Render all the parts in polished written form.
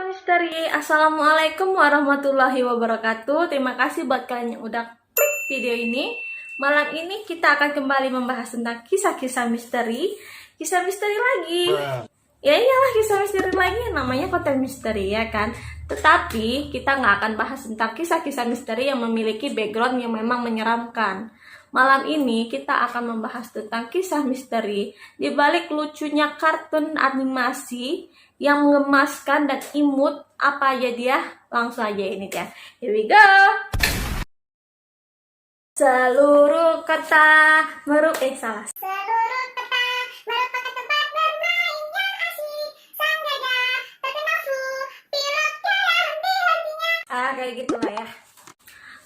Sobat Misteri, Assalamualaikum warahmatullahi wabarakatuh. Terima kasih buat kalian yang udah klik video ini. Malam ini kita akan kembali membahas tentang kisah-kisah misteri. Kisah misteri lagi. Ya iyalah, kisah misteri lagi, namanya konten misteri ya kan. Tetapi kita nggak akan bahas tentang kisah-kisah misteri yang memiliki background yang memang menyeramkan. Malam ini kita akan membahas tentang kisah misteri di balik lucunya kartun animasi yang mengemaskan dan imut. Apa aja dia? Langsung aja ini dia. Here we go. Seluruh kota salah. Seluruh kota merupakan tempat bermain yang asik. Sang gajah terkenal flu, pilot tiada henti-hentinya. Kayak gitulah ya.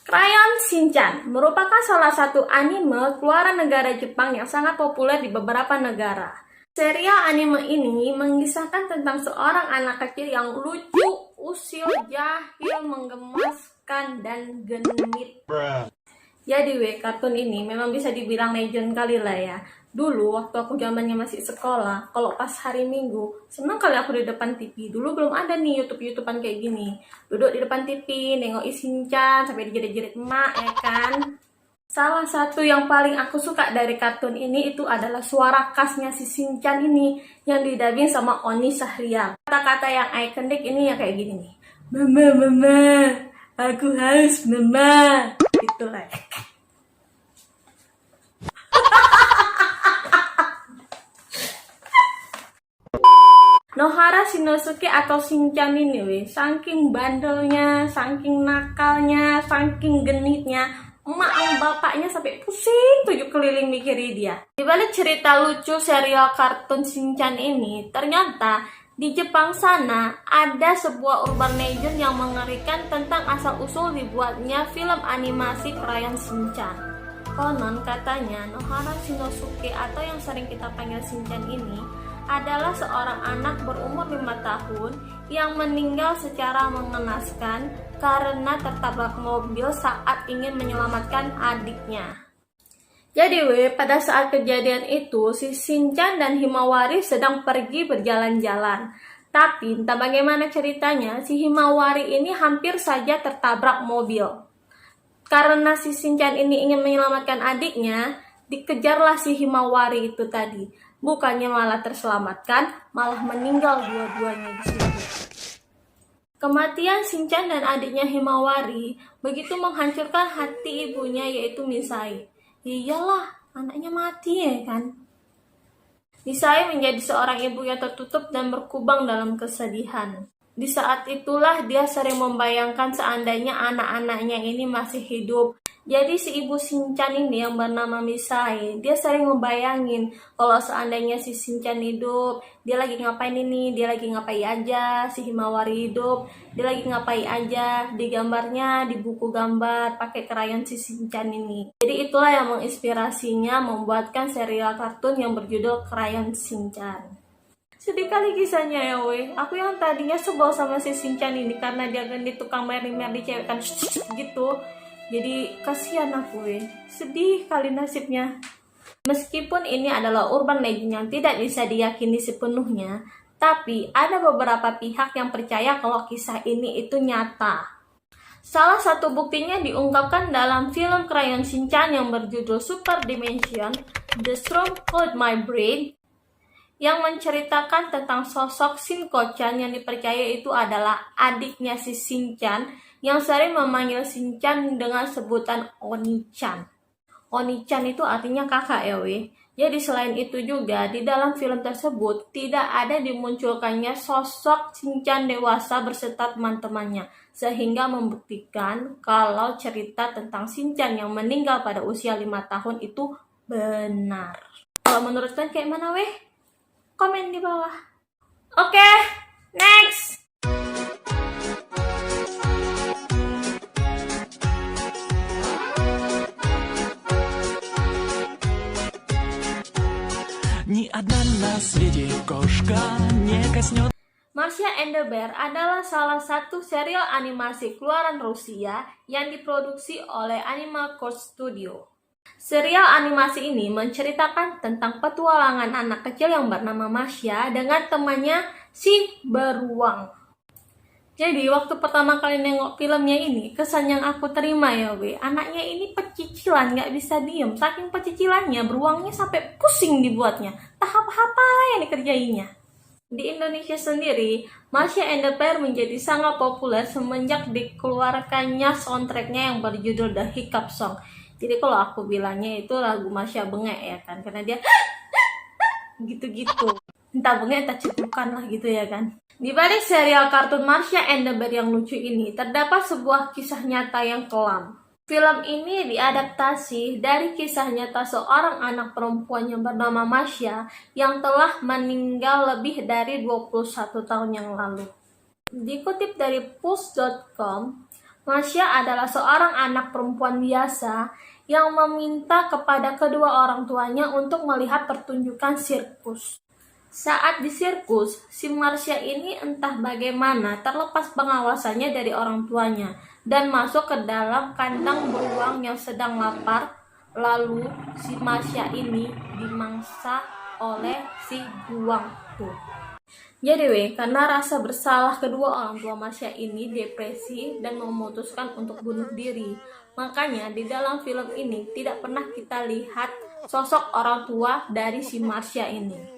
Crayon Shinchan merupakan salah satu anime keluaran negara Jepang yang sangat populer di beberapa negara. Serial anime ini mengisahkan tentang seorang anak kecil yang lucu, usil, jahil, menggemaskan, dan genit. Jadi kartun ini memang bisa dibilang legend kali lah ya. Dulu waktu aku zamannya masih sekolah, kalau pas hari Minggu, senang kali aku di depan TV. Dulu belum ada nih YouTube-YouTubean kayak gini. Duduk di depan TV, nengok Shinchan sampai dijerit-jerit emak ya kan. Salah satu yang paling aku suka dari kartun ini itu adalah suara khasnya si Shinchan ini yang didubbing sama Oni Sahrial. Kata-kata yang ikonik ini ya kayak gini nih. Mama, aku haus mama. Itulah. Nohara Shinosuke atau Shinchan ini saking bandelnya, saking nakalnya, saking genitnya, emak sama bapaknya sampai pusing 7 keliling mikirin dia. Di balik cerita lucu serial kartun Shinchan ini, ternyata di Jepang sana ada sebuah urban legend yang mengerikan tentang asal-usul dibuatnya film animasi Crayon Shinchan. Konon katanya Nohara Shinosuke atau yang sering kita panggil Shinchan ini adalah seorang anak berumur 5 tahun yang meninggal secara mengenaskan karena tertabrak mobil saat ingin menyelamatkan adiknya. Jadi pada saat kejadian itu si Shinchan dan Himawari sedang pergi berjalan-jalan. Tapi entah bagaimana ceritanya si Himawari ini hampir saja tertabrak mobil. Karena si Shinchan ini ingin menyelamatkan adiknya, dikejarlah si Himawari itu tadi. Bukannya malah terselamatkan, malah meninggal dua-duanya di situ. Kematian Shinchan dan adiknya Himawari begitu menghancurkan hati ibunya yaitu Misai. Iyalah, anaknya mati ya kan. Misai menjadi seorang ibu yang tertutup dan berkubang dalam kesedihan. Di saat itulah dia sering membayangkan seandainya anak-anaknya ini masih hidup. Jadi si ibu Shinchan ini yang bernama Misai, dia sering membayangin kalau seandainya si Shinchan hidup, dia lagi ngapain ini, dia lagi ngapain aja, si Himawari hidup, dia lagi ngapain aja, di gambarnya, di buku gambar, pakai krayon si Shinchan ini. Jadi itulah yang menginspirasinya membuatkan serial kartun yang berjudul Crayon Shinchan. Sedih kali kisahnya ya aku yang tadinya sebel sama si Shinchan ini karena dia genit tukang mer-mer dicewekkan gitu. Jadi kasihan aku sedih kali nasibnya. Meskipun ini adalah urban legend yang tidak bisa diyakini sepenuhnya, tapi ada beberapa pihak yang percaya kalau kisah ini itu nyata. Salah satu buktinya diungkapkan dalam film Crayon Shinchan yang berjudul Super Dimension, The Storm Cloud My Brain, yang menceritakan tentang sosok Shin-Ko-chan yang dipercaya itu adalah adiknya si Shinchan yang sering memanggil Shinchan dengan sebutan Oni-chan. Oni-chan itu artinya kakak ya Jadi selain itu juga di dalam film tersebut tidak ada dimunculkannya sosok Shinchan dewasa berserta teman-temannya, sehingga membuktikan kalau cerita tentang Shinchan yang meninggal pada usia 5 tahun itu benar. Kalau menurut kalian kayak mana Komen di bawah. Oke, next. Ни одна на свете кошка не коснется. Marcia and the Bear adalah salah satu serial animasi keluaran Rusia yang diproduksi oleh Animal Core Studio. Serial animasi ini menceritakan tentang petualangan anak kecil yang bernama Marcia dengan temannya si beruang. Jadi waktu pertama kali nengok filmnya ini, kesan yang aku terima ya we, anaknya ini pecicilan, nggak bisa diem. Saking pecicilannya, beruangnya sampai pusing dibuatnya. Tahap apa yang dikerjainya. Di Indonesia sendiri, Marsha and the Bear menjadi sangat populer semenjak dikeluarkannya soundtracknya yang berjudul The Hiccup Song. Jadi kalau aku bilangnya itu lagu Marsha bengek ya kan, karena dia gitu-gitu. Entah bengek entah cepukan lah gitu ya kan. Di balik serial kartun Marsha and the Bear yang lucu ini, terdapat sebuah kisah nyata yang kelam. Film ini diadaptasi dari kisah nyata seorang anak perempuan yang bernama Marsha yang telah meninggal lebih dari 21 tahun yang lalu. Dikutip dari Pulse.com, Marsha adalah seorang anak perempuan biasa yang meminta kepada kedua orang tuanya untuk melihat pertunjukan sirkus. Saat di sirkus, si Marsha ini entah bagaimana terlepas pengawasannya dari orang tuanya dan masuk ke dalam kandang beruang yang sedang lapar. Lalu si Marsha ini dimangsa oleh si beruang tuh. Jadi karena rasa bersalah kedua orang tua Marsha ini depresi dan memutuskan untuk bunuh diri. Makanya di dalam film ini tidak pernah kita lihat sosok orang tua dari si Marsha ini.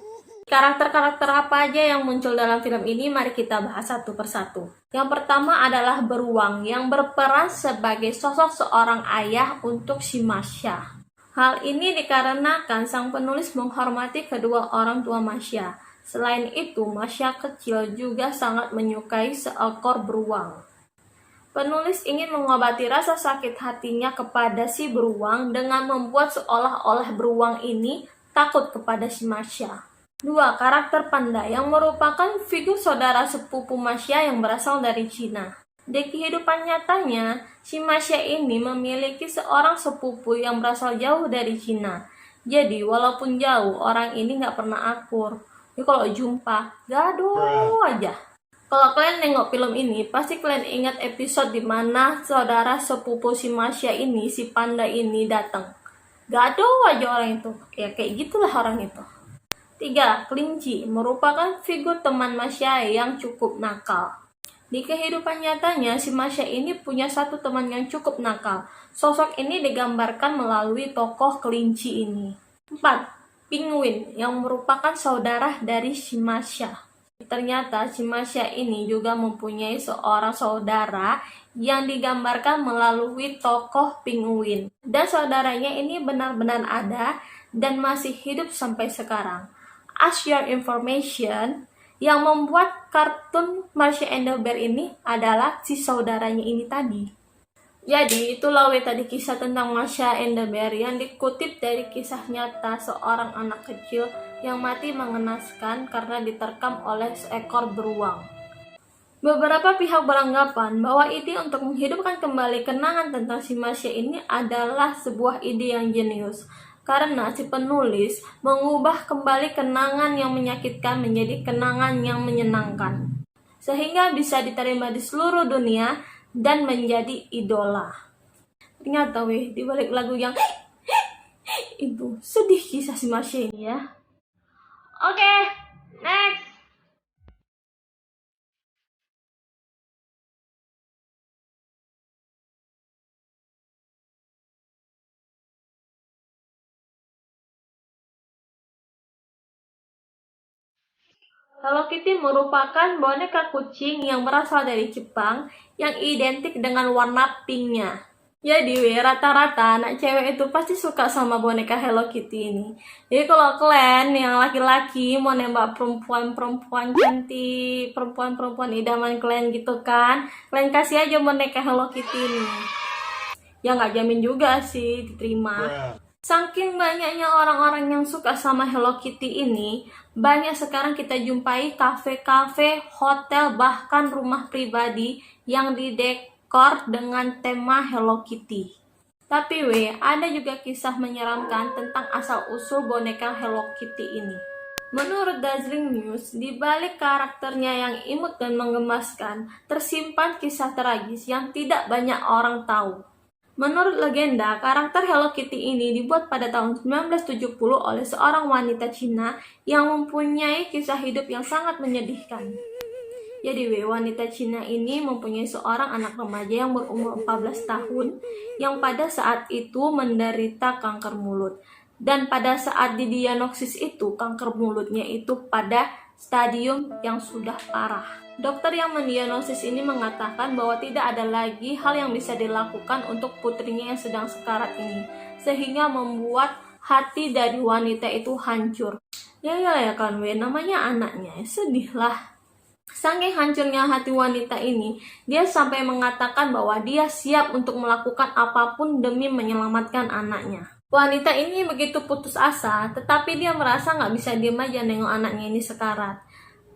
Karakter-karakter apa aja yang muncul dalam film ini, mari kita bahas satu persatu. Yang pertama adalah beruang yang berperan sebagai sosok seorang ayah untuk si Marsha. Hal ini dikarenakan sang penulis menghormati kedua orang tua Marsha. Selain itu, Marsha kecil juga sangat menyukai seekor beruang. Penulis ingin mengobati rasa sakit hatinya kepada si beruang dengan membuat seolah-olah beruang ini takut kepada si Marsha. 2. Karakter Panda yang merupakan figur saudara sepupu Marsha yang berasal dari Cina. Di kehidupan nyatanya, si Marsha ini memiliki seorang sepupu yang berasal jauh dari Cina. Jadi, walaupun jauh, orang ini nggak pernah akur. Jadi kalau jumpa, gaduh aja. Kalau kalian nengok film ini, pasti kalian ingat episode di mana saudara sepupu si Marsha ini, si panda ini datang. Gaduh aja orang itu. Ya kayak gitulah orang itu. 3. Kelinci merupakan figur teman Marsha yang cukup nakal. Di kehidupan nyatanya, si Marsha ini punya satu teman yang cukup nakal. Sosok ini digambarkan melalui tokoh kelinci ini. 4. Penguin yang merupakan saudara dari si Marsha. Ternyata si Marsha ini juga mempunyai seorang saudara yang digambarkan melalui tokoh penguin. Dan saudaranya ini benar-benar ada dan masih hidup sampai sekarang. As your information, yang membuat kartun Marsha and the Bear ini adalah si saudaranya ini tadi. Jadi itulah tadi kisah tentang Marsha and the Bear yang dikutip dari kisah nyata seorang anak kecil yang mati mengenaskan karena diterkam oleh seekor beruang. Beberapa pihak beranggapan bahwa ide untuk menghidupkan kembali kenangan tentang si Marsha ini adalah sebuah ide yang jenius. Karena si penulis mengubah kembali kenangan yang menyakitkan menjadi kenangan yang menyenangkan. Sehingga bisa diterima di seluruh dunia dan menjadi idola. Ternyata di balik lagu yang itu sedih kisah si Marsha ini ya. Oke, next. Hello Kitty merupakan boneka kucing yang berasal dari Jepang yang identik dengan warna pinknya. Jadi rata-rata anak cewek itu pasti suka sama boneka Hello Kitty ini. Jadi kalau kalian yang laki-laki mau nembak perempuan-perempuan cantik, perempuan-perempuan idaman kalian gitu kan, kalian kasih aja boneka Hello Kitty ini. Ya nggak jamin juga sih diterima. Saking banyaknya orang-orang yang suka sama Hello Kitty ini, banyak sekarang kita jumpai kafe-kafe, hotel, bahkan rumah pribadi yang didekor dengan tema Hello Kitty. Tapi ada juga kisah menyeramkan tentang asal-usul boneka Hello Kitty ini. Menurut Dazzling News, di balik karakternya yang imut dan menggemaskan, tersimpan kisah tragis yang tidak banyak orang tahu. Menurut legenda, karakter Hello Kitty ini dibuat pada tahun 1970 oleh seorang wanita Cina yang mempunyai kisah hidup yang sangat menyedihkan. Jadi wanita Cina ini mempunyai seorang anak remaja yang berumur 14 tahun yang pada saat itu menderita kanker mulut. Dan pada saat didiagnosis itu, kanker mulutnya itu pada stadium yang sudah parah. Dokter yang mendiagnosis ini mengatakan bahwa tidak ada lagi hal yang bisa dilakukan untuk putrinya yang sedang sekarat ini, sehingga membuat hati dari wanita itu hancur. Ya kan namanya anaknya, sedih lah. Saking hancurnya hati wanita ini, dia sampai mengatakan bahwa dia siap untuk melakukan apapun demi menyelamatkan anaknya. Wanita ini begitu putus asa, tetapi dia merasa nggak bisa diem aja nengok anaknya ini sekarat.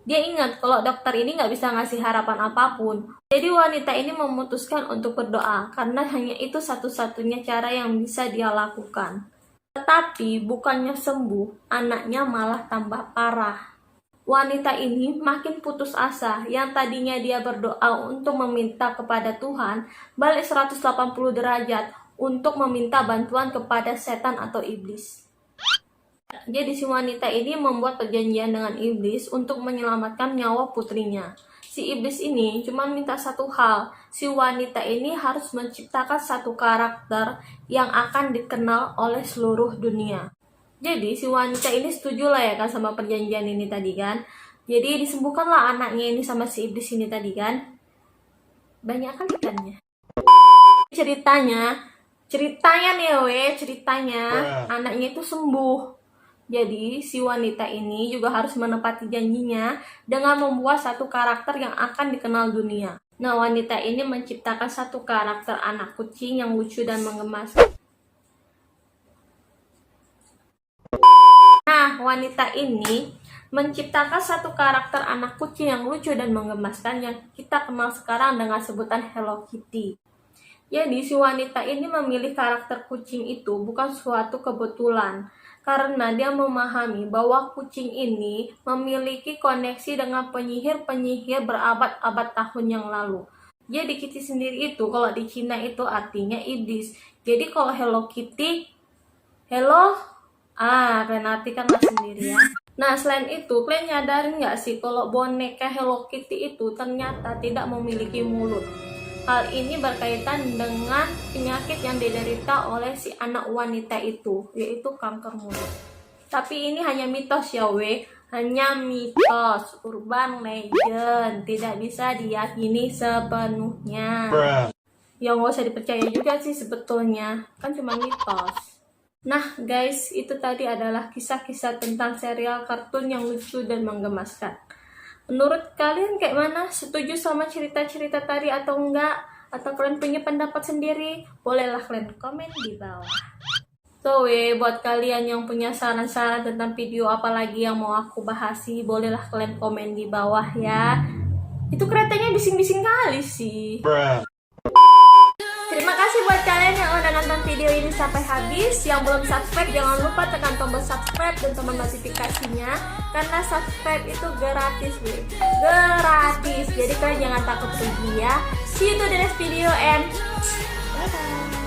Dia ingat kalau dokter ini nggak bisa ngasih harapan apapun. Jadi wanita ini memutuskan untuk berdoa, karena hanya itu satu-satunya cara yang bisa dia lakukan. Tetapi bukannya sembuh, anaknya malah tambah parah. Wanita ini makin putus asa, yang tadinya dia berdoa untuk meminta kepada Tuhan, balik 180 derajat untuk meminta bantuan kepada setan atau iblis. Jadi si wanita ini membuat perjanjian dengan iblis untuk menyelamatkan nyawa putrinya. Si iblis ini cuma minta satu hal, si wanita ini harus menciptakan satu karakter yang akan dikenal oleh seluruh dunia. Jadi si wanita ini setuju lah ya kan sama perjanjian ini tadi kan. Jadi disembuhkanlah anaknya ini sama si iblis ini tadi kan. Banyak kan ikannya. Ceritanya nih ceritanya anaknya itu sembuh. Jadi si wanita ini juga harus menepati janjinya dengan membuat satu karakter yang akan dikenal dunia. Nah, wanita ini menciptakan satu karakter anak kucing yang lucu dan menggemaskan. Nah, wanita ini menciptakan satu karakter anak kucing yang lucu dan menggemaskan yang kita kenal sekarang dengan sebutan Hello Kitty. Jadi, si wanita ini memilih karakter kucing itu bukan suatu kebetulan, karena dia memahami bahwa kucing ini memiliki koneksi dengan penyihir-penyihir berabad-abad tahun yang lalu. Jadi, Kitty sendiri itu kalau di Cina itu artinya iblis. Jadi, kalau Hello Kitty, hello, kalian artikanlah sendiri ya. Nah, selain itu, kalian nyadarin nggak sih kalau boneka Hello Kitty itu ternyata tidak memiliki mulut? Hal ini berkaitan dengan penyakit yang diderita oleh si anak wanita itu, yaitu kanker mulut. Tapi ini hanya mitos ya hanya mitos, urban legend, tidak bisa diyakini sepenuhnya. Ya nggak usah dipercaya juga sih sebetulnya, kan cuma mitos. Nah guys, itu tadi adalah kisah-kisah tentang serial kartun yang lucu dan menggemaskan. Menurut kalian kayak mana? Setuju sama cerita-cerita tadi atau enggak? Atau kalian punya pendapat sendiri? Bolehlah kalian komen di bawah. So buat kalian yang punya saran-saran tentang video apalagi yang mau aku bahas sih, bolehlah kalian komen di bawah ya. Itu keretanya bising-bising kali sih. Terima kasih buat kalian yang udah nonton video ini sampai habis. Yang belum subscribe, jangan lupa tekan tombol subscribe dan tombol notifikasinya, karena subscribe itu gratis gratis. Jadi kalian jangan takut rugi ya. See you to the next video and bye bye.